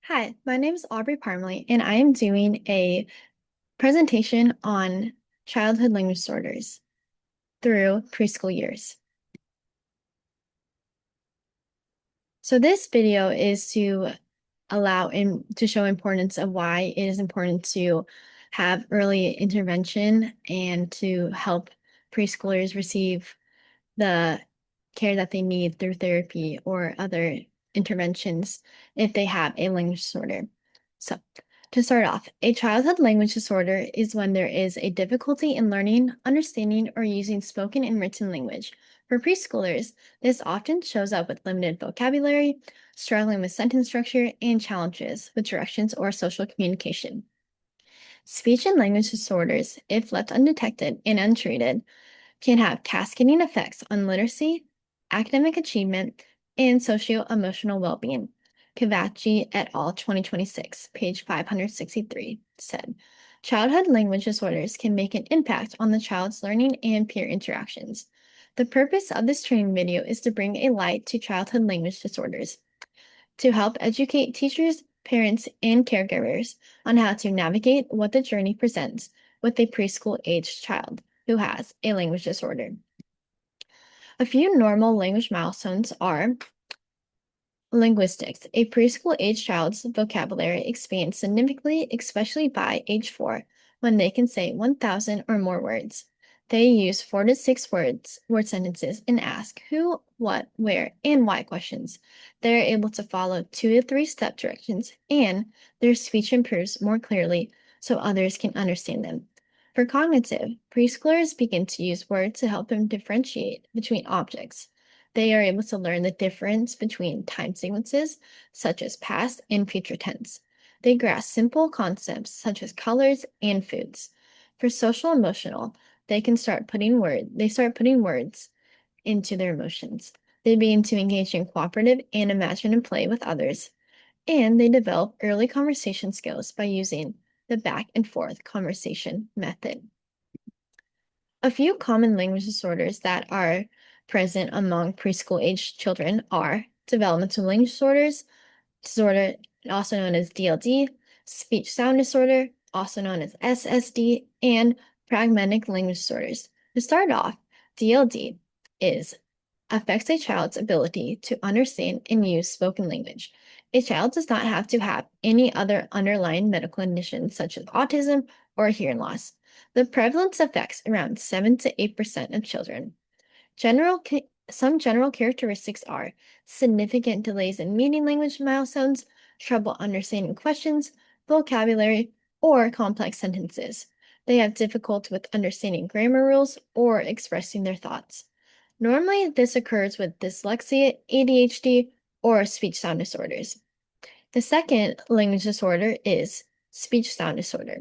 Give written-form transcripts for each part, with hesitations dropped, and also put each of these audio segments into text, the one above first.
Hi, my name is AParmerlee, and I am doing a presentation on childhood language disorders through preschool years. So this video is to allow and to show importance of why it is important to have early intervention and to help preschoolers receive the care that they need through therapy or other interventions if they have a language disorder. So, to start off, a childhood language disorder is when there is a difficulty in learning, understanding, or using spoken and written language. For preschoolers, this often shows up with limited vocabulary, struggling with sentence structure, and challenges with directions or social communication. Speech and language disorders, if left undetected and untreated, can have cascading effects on literacy, academic achievement, and socio-emotional well-being. Kavachi et al. 2026, page 563, said, childhood language disorders can make an impact on the child's learning and peer interactions. The purpose of this training video is to bring a light to childhood language disorders, to help educate teachers, parents, and caregivers on how to navigate what the journey presents with a preschool-aged child who has a language disorder. A few normal language milestones are linguistics. A preschool-age child's vocabulary expands significantly, especially by age 4, when they can say 1,000 or more words. They use 4 to 6 word sentences and ask who, what, where, and why questions. They're able to follow 2 to 3 step directions, and their speech improves more clearly so others can understand them. For cognitive, preschoolers begin to use words to help them differentiate between objects. They are able to learn the difference between time sequences, such as past and future tense. They grasp simple concepts such as colors and foods. For social emotional, they start putting words into their emotions. They begin to engage in cooperative and imaginative play with others, and they develop early conversation skills by using the back and forth conversation method. A few common language disorders that are present among preschool-aged children are developmental language disorder also known as DLD, speech sound disorder, also known as SSD, and pragmatic language disorders. To start off, DLD affects a child's ability to understand and use spoken language. A child does not have to have any other underlying medical conditions such as autism or hearing loss. The prevalence affects around 7 to 8% of children. Some general characteristics are significant delays in meeting language milestones, trouble understanding questions, vocabulary, or complex sentences. They have difficulty with understanding grammar rules or expressing their thoughts. Normally, this occurs with dyslexia, ADHD, or speech sound disorders. The second language disorder is speech sound disorder.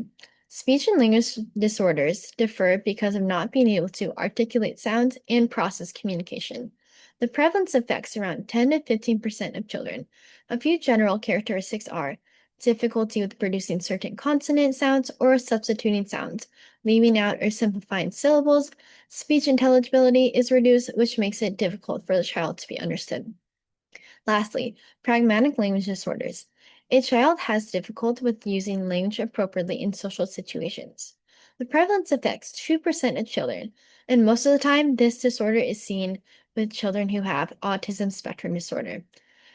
Speech and language disorders differ because of not being able to articulate sounds and process communication. The prevalence affects around 10 to 15% of children. A few general characteristics are difficulty with producing certain consonant sounds or substituting sounds, leaving out or simplifying syllables. Speech intelligibility is reduced, which makes it difficult for the child to be understood. Lastly, pragmatic language disorders. A child has difficulty with using language appropriately in social situations. The prevalence affects 2% of children, and most of the time, this disorder is seen with children who have autism spectrum disorder.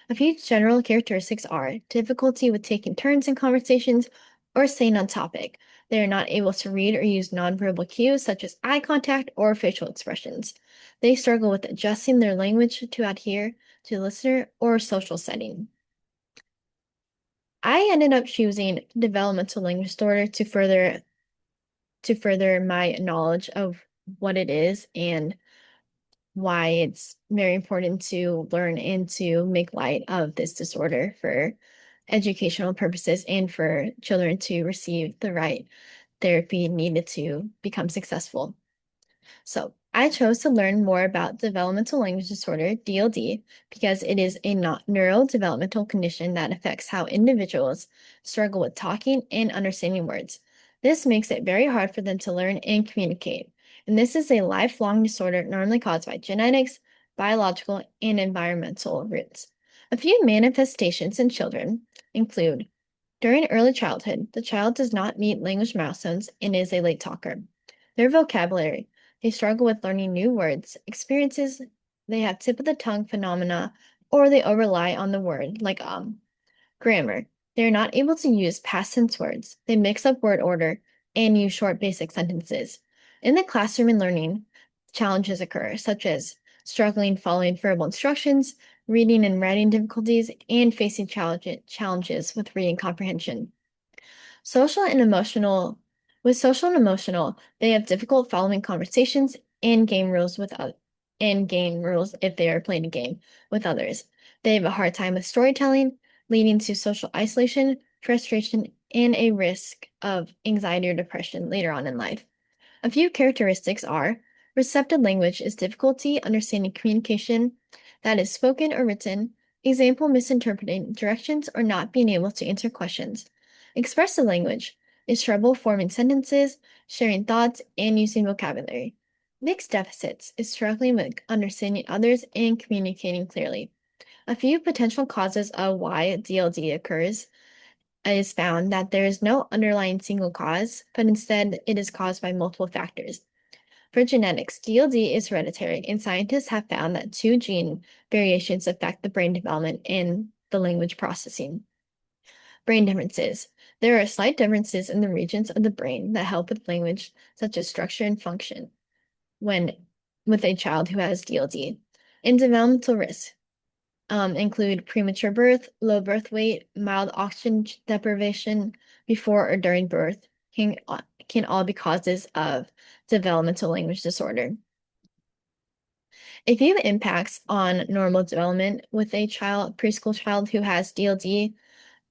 A few general characteristics are difficulty with taking turns in conversations or staying on topic. They are not able to read or use nonverbal cues such as eye contact or facial expressions. They struggle with adjusting their language to adhere to listener or social setting. I ended up choosing developmental language disorder to further my knowledge of what it is and why it's very important to learn and to make light of this disorder for educational purposes and for children to receive the right therapy needed to become successful. So I chose to learn more about developmental language disorder, DLD, because it is a neurodevelopmental condition that affects how individuals struggle with talking and understanding words. This makes it very hard for them to learn and communicate. And this is a lifelong disorder normally caused by genetics, biological, and environmental roots. A few manifestations in children include during early childhood, the child does not meet language milestones and is a late talker. Their vocabulary, they struggle with learning new words, experiences, they have tip of the tongue phenomena, or they over-rely on the word, like Grammar, they are not able to use past tense words. They mix up word order and use short basic sentences. In the classroom and learning, challenges occur, such as struggling following verbal instructions, reading and writing difficulties, and facing challenges with reading comprehension. Social and emotional, with social and emotional, they have difficult following conversations and game rules if they are playing a game with others. They have a hard time with storytelling, leading to social isolation, frustration, and a risk of anxiety or depression later on in life. A few characteristics are receptive language is difficulty understanding communication that is spoken or written, example misinterpreting directions or not being able to answer questions. Expressive language is trouble forming sentences, sharing thoughts, and using vocabulary. Mixed deficits is struggling with understanding others and communicating clearly. A few potential causes of why DLD occurs is found that there is no underlying single cause, but instead it is caused by multiple factors. For genetics, DLD is hereditary, and scientists have found that two gene variations affect the brain development and the language processing. Brain differences. There are slight differences in the regions of the brain that help with language, such as structure and function, when with a child who has DLD. And developmental risks include premature birth, low birth weight, mild oxygen deprivation before or during birth can all be causes of developmental language disorder. A few impacts on normal development with a preschool child who has DLD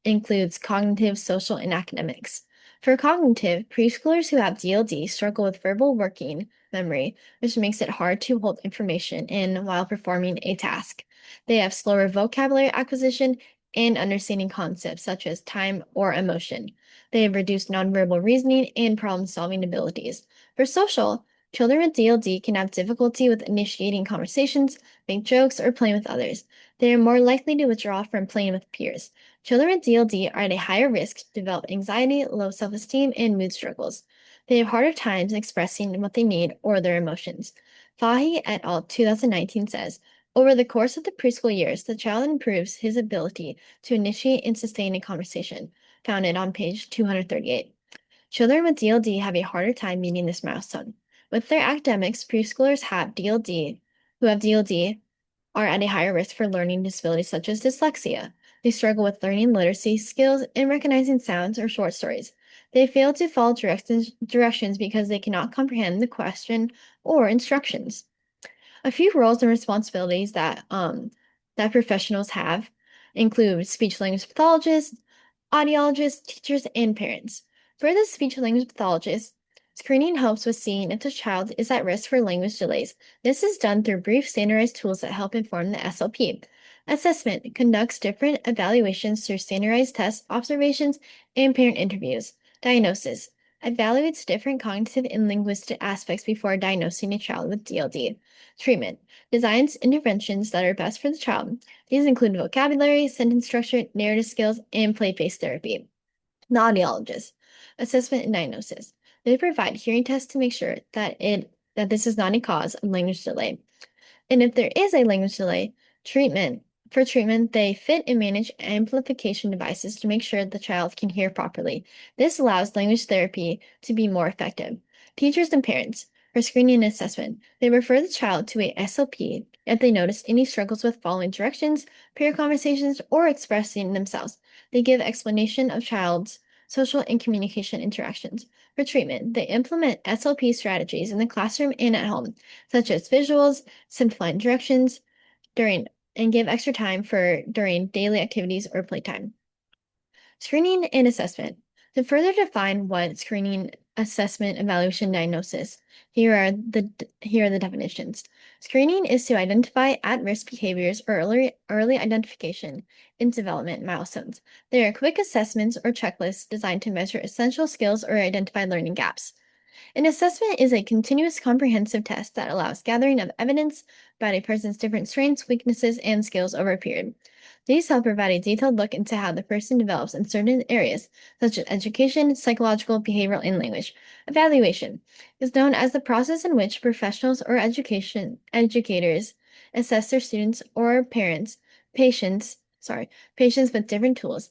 includes cognitive, social, and academics. For cognitive, preschoolers who have DLD struggle with verbal working memory, which makes it hard to hold information in while performing a task. They have slower vocabulary acquisition and understanding concepts such as time or emotion. They have reduced nonverbal reasoning and problem-solving abilities. For social, children with DLD can have difficulty with initiating conversations, make jokes, or playing with others. They are more likely to withdraw from playing with peers. Children with DLD are at a higher risk to develop anxiety, low self-esteem, and mood struggles. They have harder times expressing what they need or their emotions. Fahy et al. 2019 says, over the course of the preschool years, the child improves his ability to initiate and sustain a conversation, found on page 238. Children with DLD have a harder time meeting this milestone. With their academics, preschoolers who have DLD are at a higher risk for learning disabilities such as dyslexia. They struggle with learning literacy skills and recognizing sounds or short stories. They fail to follow directions because they cannot comprehend the question or instructions. A few roles and responsibilities that professionals have include speech language pathologists, audiologists, teachers, and parents. For the speech language pathologist, screening helps with seeing if the child is at risk for language delays. This is done through brief standardized tools that help inform the SLP. Assessment conducts different evaluations through standardized tests, observations, and parent interviews. Diagnosis evaluates different cognitive and linguistic aspects before diagnosing a child with DLD. Treatment designs interventions that are best for the child. These include vocabulary, sentence structure, narrative skills, and play-based therapy. The audiologist assessment and diagnosis. They provide hearing tests to make sure that this is not a cause of language delay. And if there is a language delay, treatment, they fit and manage amplification devices to make sure the child can hear properly. This allows language therapy to be more effective. Teachers and parents, for screening and assessment, they refer the child to a SLP if they notice any struggles with following directions, peer conversations, or expressing themselves. They give explanation of child's social and communication interactions. For treatment, they implement SLP strategies in the classroom and at home, such as visuals, simplifying directions during and give extra time for during daily activities or playtime. Screening and assessment. To further define what screening, assessment, evaluation, diagnosis, here are the definitions. Screening is to identify at-risk behaviors or early identification in development milestones. They are quick assessments or checklists designed to measure essential skills or identify learning gaps. An assessment is a continuous comprehensive test that allows gathering of evidence about a person's different strengths, weaknesses, and skills over a period. These help provide a detailed look into how the person develops in certain areas, such as education, psychological, behavioral, and language. Evaluation is known as the process in which professionals or educators assess their students or patients with different tools.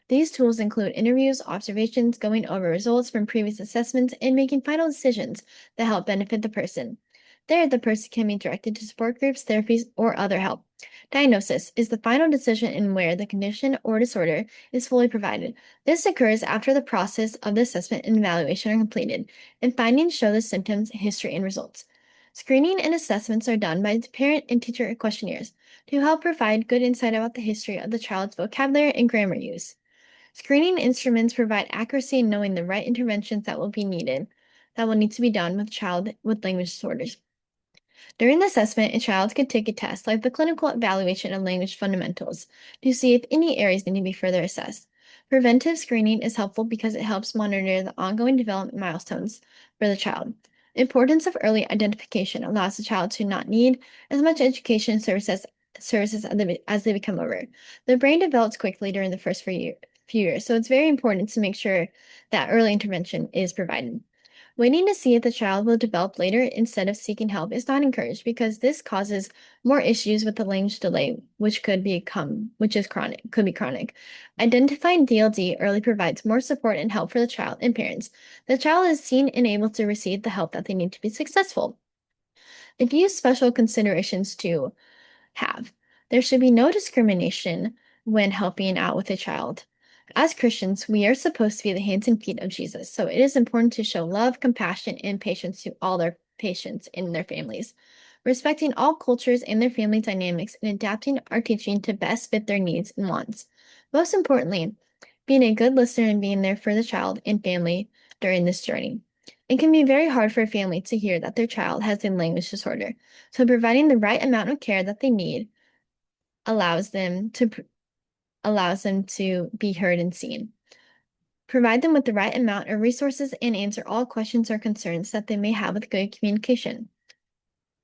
These tools include interviews, observations, going over results from previous assessments, and making final decisions that help benefit the person. There, the person can be directed to support groups, therapies, or other help. Diagnosis is the final decision in where the condition or disorder is fully provided. This occurs after the process of the assessment and evaluation are completed, and findings show the symptoms, history, and results. Screening and assessments are done by parent and teacher questionnaires to help provide good insight about the history of the child's vocabulary and grammar use. Screening instruments provide accuracy in knowing the right interventions that will need to be done with child with language disorders. During the assessment, a child could take a test like the clinical evaluation of language fundamentals to see if any areas need to be further assessed. Preventive screening is helpful because it helps monitor the ongoing development milestones for the child. The importance of early identification allows the child to not need as much education services as they become older. The brain develops quickly during the first few years, so it's very important to make sure that early intervention is provided. Waiting to see if the child will develop later instead of seeking help is not encouraged because this causes more issues with the language delay, which could be chronic. Identifying DLD early provides more support and help for the child and parents. The child is seen and able to receive the help that they need to be successful. A few special considerations to have. There should be no discrimination when helping out with a child. As Christians, we are supposed to be the hands and feet of Jesus, so it is important to show love, compassion, and patience to all their patients and their families. Respecting all cultures and their family dynamics and adapting our teaching to best fit their needs and wants. Most importantly, being a good listener and being there for the child and family during this journey. It can be very hard for a family to hear that their child has a language disorder, so providing the right amount of care that they need allows them to be heard and seen. Provide them with the right amount of resources and answer all questions or concerns that they may have with good communication.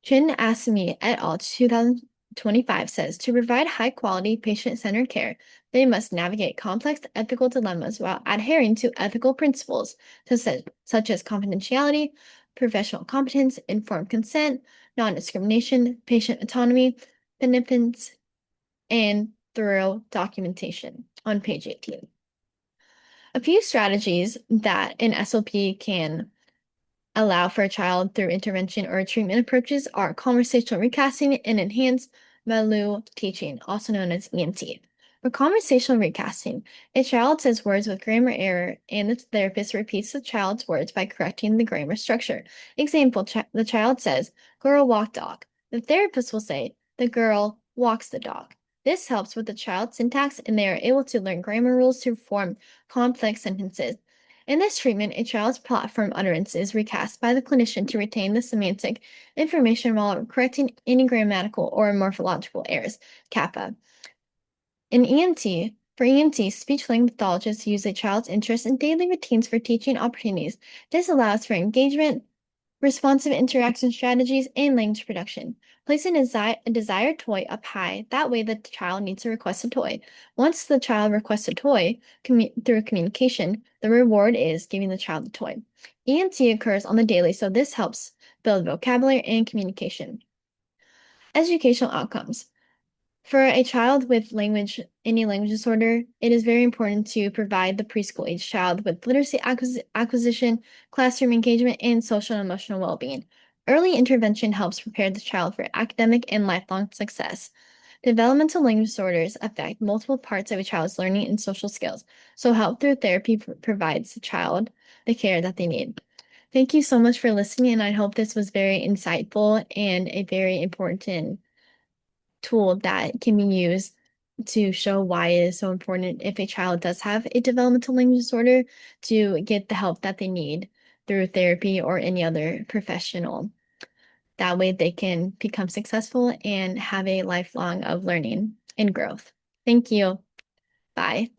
Chin Asami et al. 2025 says to provide high quality, patient centered care, they must navigate complex ethical dilemmas while adhering to ethical principles such as confidentiality, professional competence, informed consent, non discrimination, patient autonomy, benefits, and thorough documentation on page 18. A few strategies that an SLP can allow for a child through intervention or treatment approaches are conversational recasting and enhanced Malu teaching, also known as EMT. For conversational recasting, a child says words with grammar error, and the therapist repeats the child's words by correcting the grammar structure. Example, the child says, girl walk dog. The therapist will say, the girl walks the dog. This helps with the child's syntax, and they are able to learn grammar rules to form complex sentences. In this treatment, a child's platform utterance is recast by the clinician to retain the semantic information while correcting any grammatical or morphological errors, kappa. For EMT, speech-language pathologists use a child's interest in daily routines for teaching opportunities. This allows for engagement, responsive interaction strategies, and language production. Placing a desired toy up high, that way the child needs to request a toy. Once the child requests a toy through communication, the reward is giving the child the toy. EMT occurs on the daily, so this helps build vocabulary and communication. Educational outcomes. For a child with any language disorder, it is very important to provide the preschool age child with literacy acquisition, classroom engagement, and social and emotional well-being. Early intervention helps prepare the child for academic and lifelong success. Developmental language disorders affect multiple parts of a child's learning and social skills, so help through therapy provides the child the care that they need. Thank you so much for listening, and I hope this was very insightful and a very important tool that can be used to show why it is so important if a child does have a developmental language disorder to get the help that they need through therapy or any other professional. That way they can become successful and have a lifelong of learning and growth. Thank you. Bye.